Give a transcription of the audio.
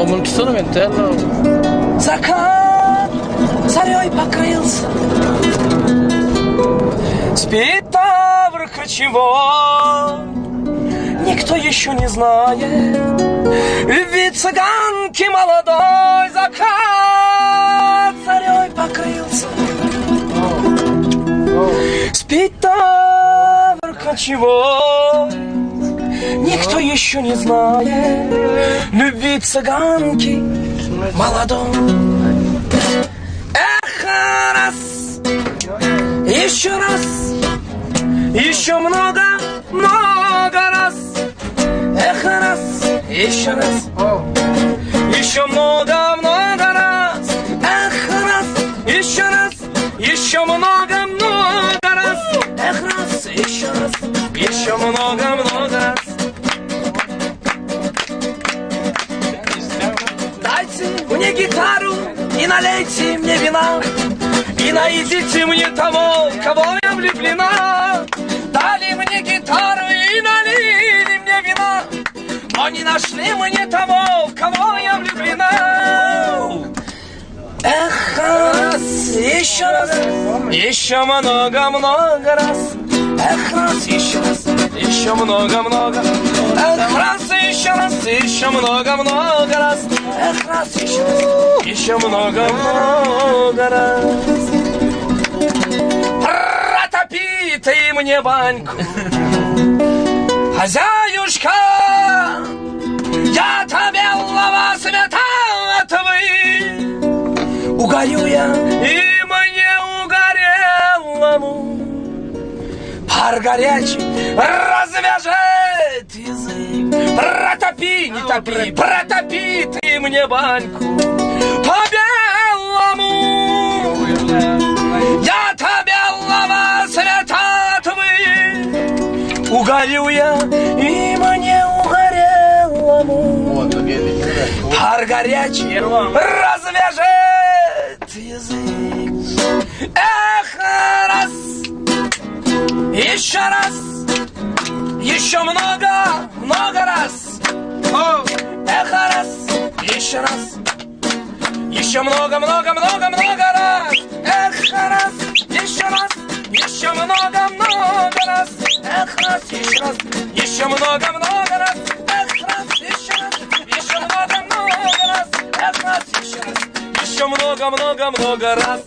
Solamente Закат зарей покрылся, спит тавр кочевой. Никто еще не знает любви цыганки молодой. Закат зарей покрылся, спит тавр кочевой. Никто еще не знает любви цыганки молодой. Эх, раз, еще много, много раз. Эх, раз, еще много, много раз. Эх, раз, еще много, много раз. Эх, раз, еще много, много раз. Дайте мне гитару и налейте мне вина, и найдите мне того, кого я влюблена. Дали мне гитару и налили мне вина, но не нашли мне того, в кого я влюблена. Эх, раз, еще много, много раз. Эх, раз, еще много, много. Эх, раз, еще много, много раз. Эх, раз, еще много, много раз. Протопи ты мне баньку, хозяюшка, я тебе лава световый. Угорю я, и мне угорелому пар горячий развяжет язык. Протопи, не топи, протопи ты мне баньку по-белому. Я тебе лава светотвы. Угорю я, и мне угорелому пар горячий развяжет язык. Эх, раз, еще много, много раз. Эх, раз, еще много, много, много, много раз. Эх, раз, еще много, много раз. Эх, раз, еще много, много раз. Эх, раз, еще много, много раз. Эх, раз, еще много, много, много раз.